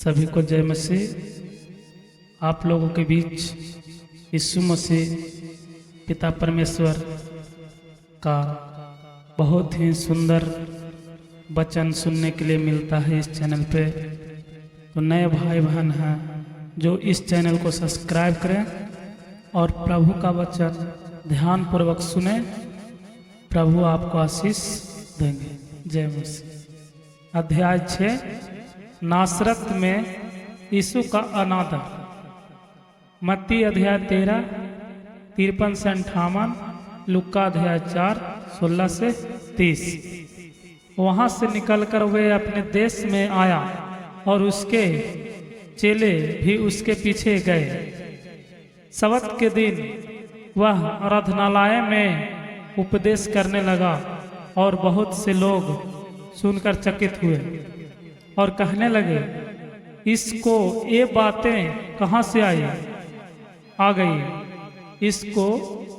सभी को जय मसीह। आप लोगों के बीच यीशु मसीह पिता परमेश्वर का बहुत ही सुंदर वचन सुनने के लिए मिलता है इस चैनल पे। तो नए भाई बहन हैं जो इस चैनल को सब्सक्राइब करें और प्रभु का वचन ध्यान पूर्वक सुने। प्रभु आपको आशीष देंगे। जय मसीह। अध्याय 6, नासरत में यीशु का अनादर। मत्ती अध्याय 13 53 से 58, लुक्का अध्याय 4 16 से 30। वहाँ से निकलकर वे अपने देश में आया और उसके चेले भी उसके पीछे गए। सब्त के दिन वह आराधनालय में उपदेश करने लगा और बहुत से लोग सुनकर चकित हुए और कहने लगे, इसको ये बातें कहाँ से आ गई? इसको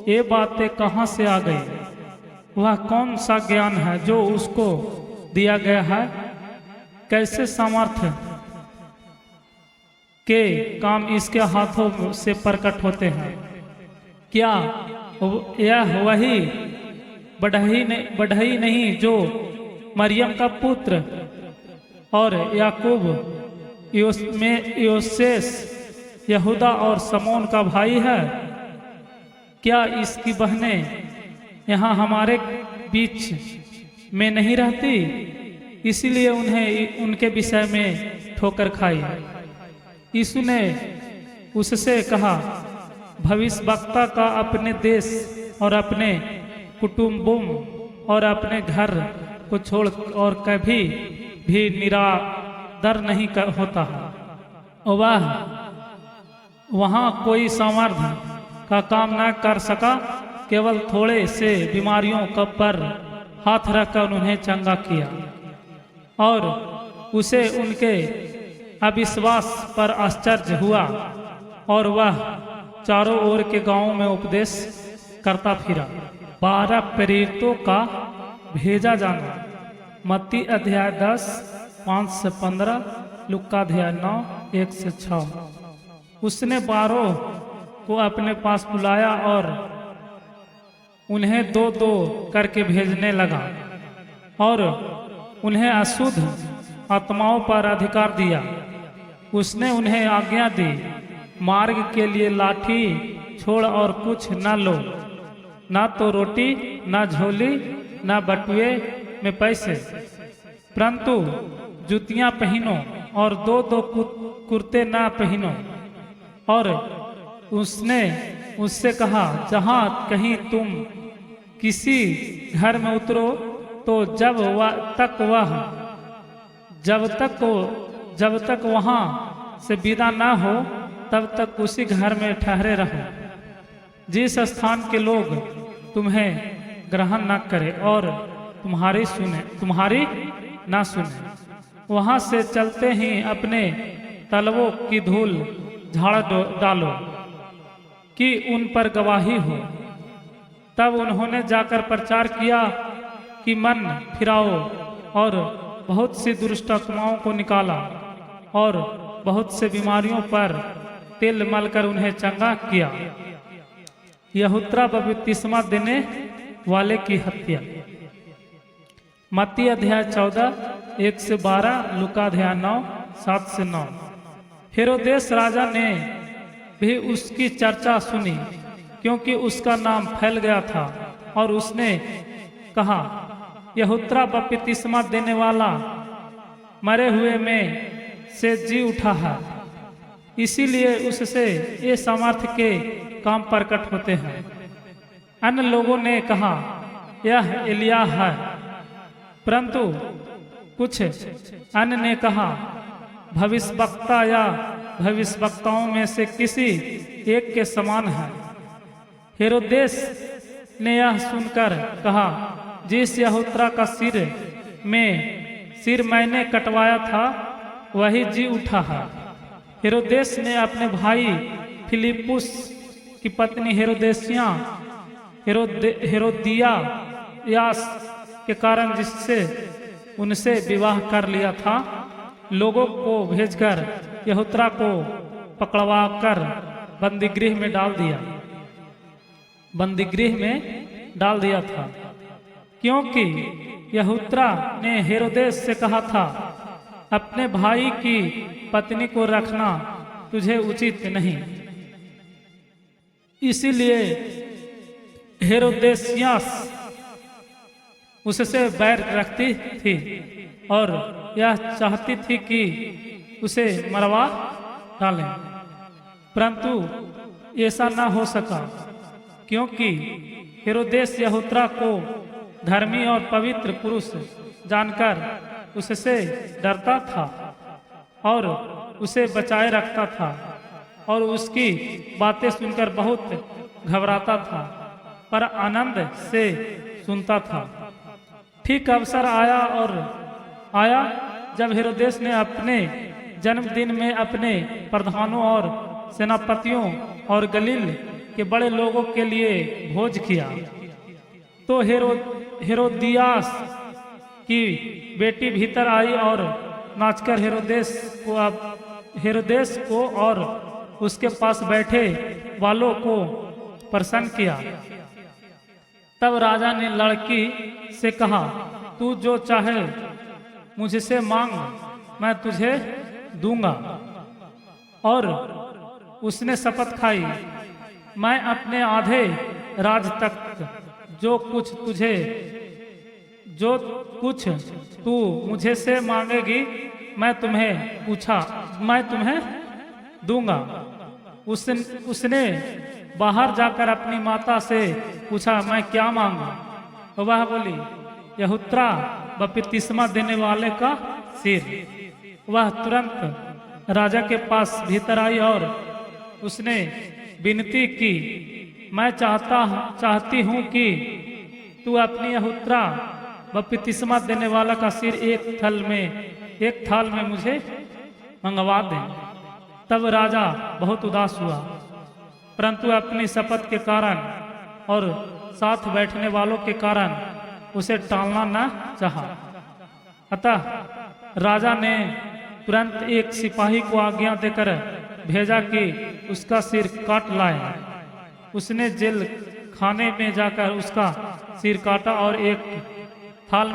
ये बातें कहाँ से आ गई? वह कौन सा ज्ञान है जो उसको दिया गया है? कैसे सामर्थ्य के काम इसके हाथों से प्रकट होते हैं? क्या यह वही बढ़ई नहीं जो मरियम का पुत्र और याकूब, योसेस, यहूदा और समोन का भाई है? क्या इसकी बहनें यहाँ हमारे बीच में नहीं रहती? इसीलिए उन्हें उनके विषय में ठोकर खाई। यीशु ने उससे कहा, भविष्यवक्ता का अपने देश और अपने कुटुंबों और अपने घर को छोड़ और कभी भी निरादर नहीं होता। वह वहाँ कोई सामर्थ्य का काम न कर सका, केवल थोड़े से बीमारियों का पर हाथ रखकर उन्हें चंगा किया और उसे उनके अविश्वास पर आश्चर्य हुआ और वह चारों ओर के गांवों में उपदेश करता फिरा। 12 प्रेरितों का भेजा जाना। मत्ती अध्याय 10 5 से 15, लुक्का अध्याय 9 1 से 6। उसने 12 को अपने पास बुलाया और उन्हें 2-2 करके भेजने लगा और उन्हें अशुद्ध आत्माओं पर अधिकार दिया। उसने उन्हें आज्ञा दी, मार्ग के लिए लाठी छोड़ और कुछ न लो, ना तो रोटी, ना झोली, ना बटुए में पैसे, परंतु जूतियां पहनो और 2-2 कुर्ते ना पहनो। और उसने उससे कहा, जहां कहीं तुम किसी घर में उतरो तो जब तक वहां से विदा ना हो तब तक उसी घर में ठहरे रहो। जिस स्थान के लोग तुम्हें ग्रहण न करे और तुम्हारी ना सुने, वहां से चलते ही अपने तलवों की धूल झाड़ डालो कि उन पर गवाही हो। तब उन्होंने जाकर प्रचार किया कि मन फिराओ और बहुत सी दुष्ट आत्माओं को निकाला और बहुत से बीमारियों पर तेल मलकर उन्हें चंगा किया। यहूदा बपतिस्मा देने वाले की हत्या। मत्ती अध्याय 14 1 से 12, लुका अध्याय 9 7 से 9। हेरोदेस राजा ने भी उसकी चर्चा सुनी क्योंकि उसका नाम फैल गया था और उसने कहा, यहूदा बपतिस्मा देने वाला मरे हुए में से जी उठा है, इसीलिए उससे ये सामर्थ्य के काम प्रकट होते हैं। अन्य लोगों ने कहा, यह एलिया है, परंतु कुछ अन्य ने कहा, भविष्यवक्ता या भविष्यवक्ताओं में से किसी एक के समान है। हेरोदेस ने यह सुनकर कहा, जिस यहूदा का सिर मैंने कटवाया था वही जी उठा है। हेरोदेस ने अपने भाई फिलिपुस की पत्नी हेरोदियास के कारण जिससे उनसे विवाह कर लिया था, लोगों को भेजकर यहुत्रा को पकड़वाकर बंदीगृह में डाल दिया, बंदीगृह में डाल दिया था, क्योंकि यहुत्रा ने हेरोदेस से कहा था, अपने भाई की पत्नी को रखना तुझे उचित नहीं। इसीलिए हेरोदेसियास उससे बैर रखती थी और यह चाहती थी कि उसे मरवा डालें, परंतु ऐसा न हो सका, क्योंकि हेरोदेस यहुत्रा को धर्मी और पवित्र पुरुष जानकर उससे डरता था और उसे बचाए रखता था और उसकी बातें सुनकर बहुत घबराता था, पर आनंद से सुनता था। ठीक अवसर आया जब हेरोदेस ने अपने जन्मदिन में अपने प्रधानों और सेनापतियों और गलील के बड़े लोगों के लिए भोज किया, तो हेरोदियास की बेटी भीतर आई और नाचकर हेरोदेस को और उसके पास बैठे वालों को प्रसन्न किया। तब राजा ने लड़की से कहा, तू जो चाहे मुझसे मांग, मैं तुझे दूंगा। और उसने शपथ खाई, मैं अपने आधे राज तक जो कुछ तू मुझे से मांगेगी, मैं तुम्हें दूंगा। उसने बाहर जाकर अपनी माता से पूछा, मैं क्या मांगू? तो वह बोली, यहुत्रा बपतिस्मा देने वाले का सिर। वह तुरंत राजा के पास भीतर आई और उसने विनती की, मैं चाहती हूँ कि तू अपनी यहुत्रा बपतिस्मा देने वाला का सिर एक थाल में मुझे मंगवा दे। तब राजा बहुत उदास हुआ, परंतु अपनी शपथ के कारण और साथ बैठने वालों के कारण उसे टालना न चाहा। अतः राजा ने तुरंत एक सिपाही को आज्ञा देकर भेजा कि उसका सिर काट लाए। उसने जेल खाने में जाकर उसका सिर काटा और एक थाल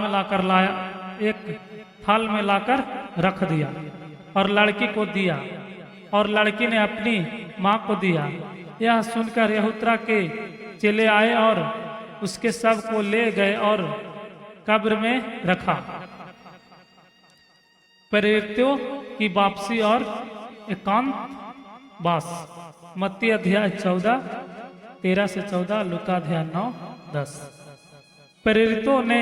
में लाकर रख दिया और लड़की को दिया, और लड़की ने अपनी माँ को दिया। यह सुनकर यहुत्रा के चेले आए और उसके शव को ले गए और कब्र में रखा। प्रेरितों की वापसी और एकांतवास। मत्ती अध्याय 14 13 से 14, लूका अध्याय 9 10। प्रेरितों ने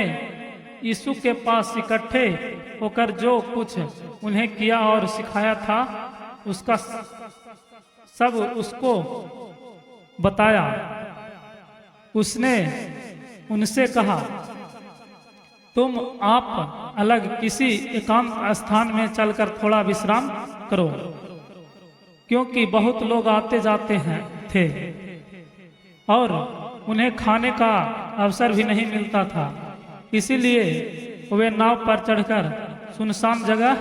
यीशु के पास इकट्ठे होकर जो कुछ उन्हें किया और सिखाया था उसका सब उसको बताया। उसने उनसे कहा, तुम आप अलग किसी एकांत स्थान में चलकर थोड़ा विश्राम करो, क्योंकि बहुत लोग आते जाते थे और उन्हें खाने का अवसर भी नहीं मिलता था। इसीलिए वे नाव पर चढ़कर सुनसान जगह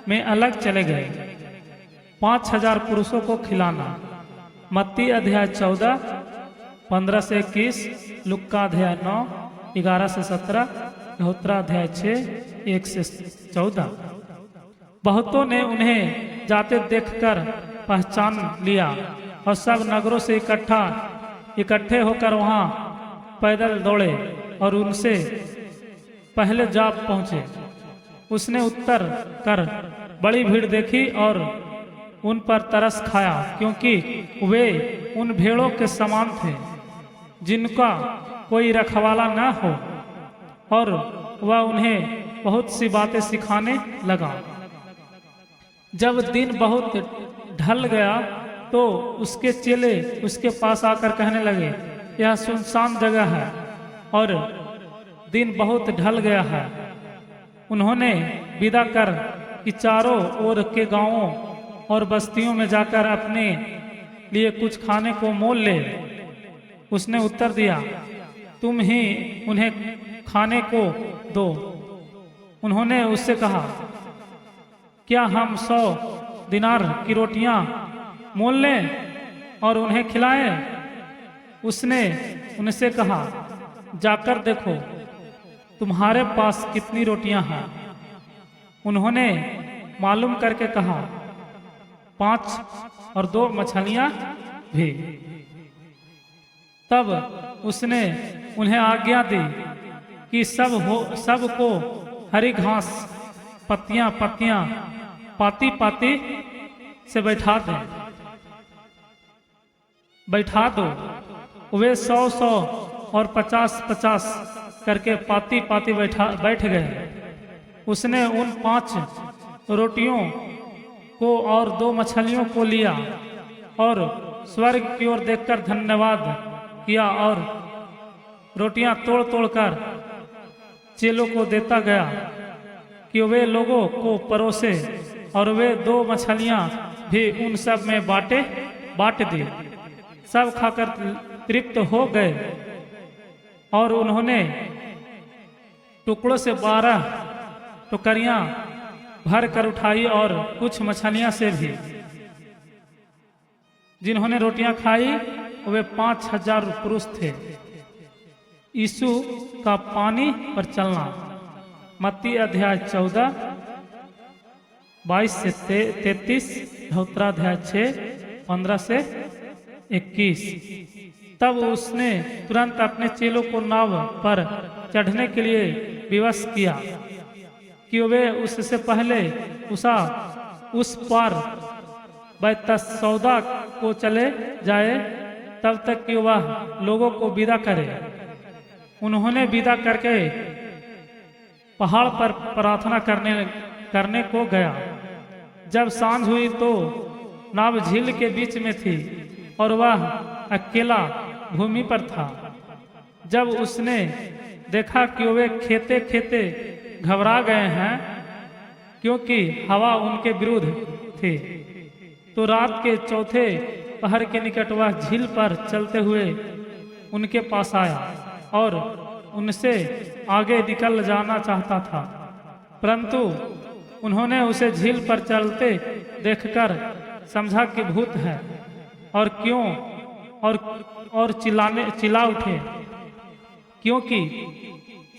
में अलग चले गए। 5000 पुरुषों को खिलाना। मत्ती अध्याय 14 15 से 21, लुक्का अध्याय 9 11 से 17, यहुत्रा अध्याय 6 1 से 14। बहुतों ने उन्हें जाते देखकर पहचान लिया और सब नगरों से इकट्ठे होकर वहां पैदल दौड़े और उनसे पहले जा पहुंचे। उसने उत्तर कर बड़ी भीड़ देखी और उन पर तरस खाया, क्योंकि वे उन भेड़ों के समान थे जिनका कोई रखवाला न हो, और वह उन्हें बहुत सी बातें सिखाने लगा। जब दिन बहुत ढल गया तो उसके चेले उसके पास आकर कहने लगे, यह सुनसान जगह है और दिन बहुत ढल गया है। उन्होंने विदा कर कि चारों ओर के गांवों और बस्तियों में जाकर अपने लिए कुछ खाने को मोल ले। उसने उत्तर दिया, तुम ही उन्हें खाने को दो। उन्होंने उससे कहा, क्या हम 100 दिनार की रोटियां मोल लें और उन्हें खिलाएं? उसने उनसे कहा, जाकर देखो तुम्हारे पास कितनी रोटियां हैं। उन्होंने मालूम करके कहा, 5 और 2 मछलियां भी। तब उसने उन्हें आज्ञा दी कि सबको हरी घास पत्तियां पाती पाती से बैठा दो। वे 100 और 50 करके पाती बैठ गए। उसने उन 5 रोटियों को और 2 मछलियों को लिया और स्वर्ग की ओर देखकर धन्यवाद किया और रोटियां तोड़ कर चेलों को देता गया कि वे लोगों को परोसे, और वे 2 मछलियां भी उन सब में बांट दी। सब खाकर तृप्त हो गए और उन्होंने टुकड़ों से 12 टोकरियां भर कर उठाई और कुछ मछलियां से भी। जिन्होंने रोटियां खाई वे 5000 पुरुष थे। यीशु का पानी पर चलना। मत्ती अध्याय 14 22 से 33, धौत्रा अध्याय 6 15 से 21। तब उसने तुरंत अपने चेलों को नाव पर चढ़ने के लिए विवश किया कि वे उससे पहले उस पार बैतसौदा को चले जाए, तब तक कि वह लोगों को विदा करे। उन्होंने विदा करके पहाड़ पर प्रार्थना करने को गया। जब सांझ हुई तो नाव झील के बीच में थी और वह अकेला भूमि पर था। जब उसने देखा कि वे खेते घबरा गए हैं क्योंकि हवा उनके विरुद्ध थी, तो रात के 4थे पहर के निकट वह झील पर चलते हुए उनके पास आया और उनसे आगे निकल जाना चाहता था, परंतु उन्होंने उसे झील पर चलते देखकर समझा कि भूत है और चिल्ला उठे, क्योंकि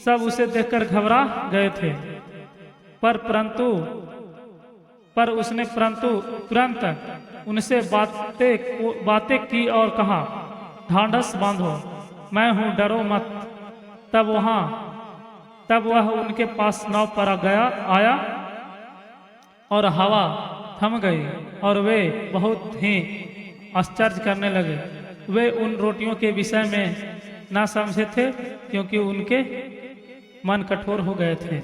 सब उसे देखकर घबरा गए थे। परंतु तुरंत उनसे बातें की और कहा, ढांढस बांधो, मैं हूं, डरो मत। तब वह उनके पास नाव पर आया और हवा थम गई और वे बहुत ही आश्चर्य करने लगे। वे उन रोटियों के विषय में ना समझे थे क्योंकि उनके मन कठोर हो गए थे।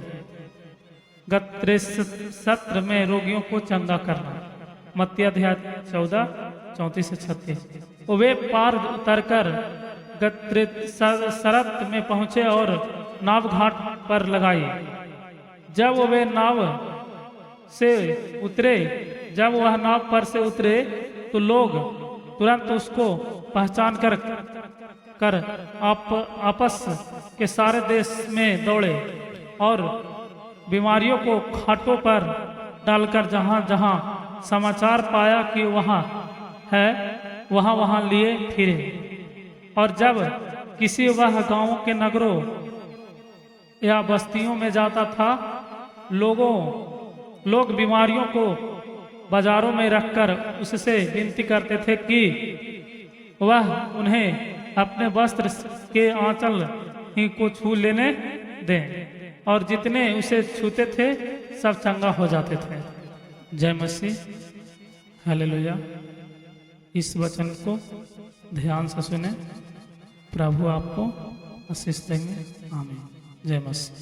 गत सत्र में रोगियों को चंगा करना। मत्ती अध्याय 14 34 से 36। वे पार उतरकर सरत में पहुंचे और नाव घाट पर लगाई। जब वह नाव पर से उतरे तो लोग तुरंत उसको पहचान कर आपस के सारे देश में दौड़े और बीमारियों को खाटों पर डालकर जहां समाचार पाया कि वहां है वहां लिए फिरे। और जब किसी वह गांवों के नगरों या बस्तियों में जाता था, लोग बीमारियों को बाजारों में रखकर उससे विनती करते थे कि वह उन्हें अपने वस्त्र के आंचल ही को छू लेने दें, और जितने उसे छूते थे सब चंगा हो जाते थे। जय मसीह, हालेलुया। इस वचन को ध्यान से सुने। प्रभु आपको आशीष देंगे। आमीन। जय मसीह।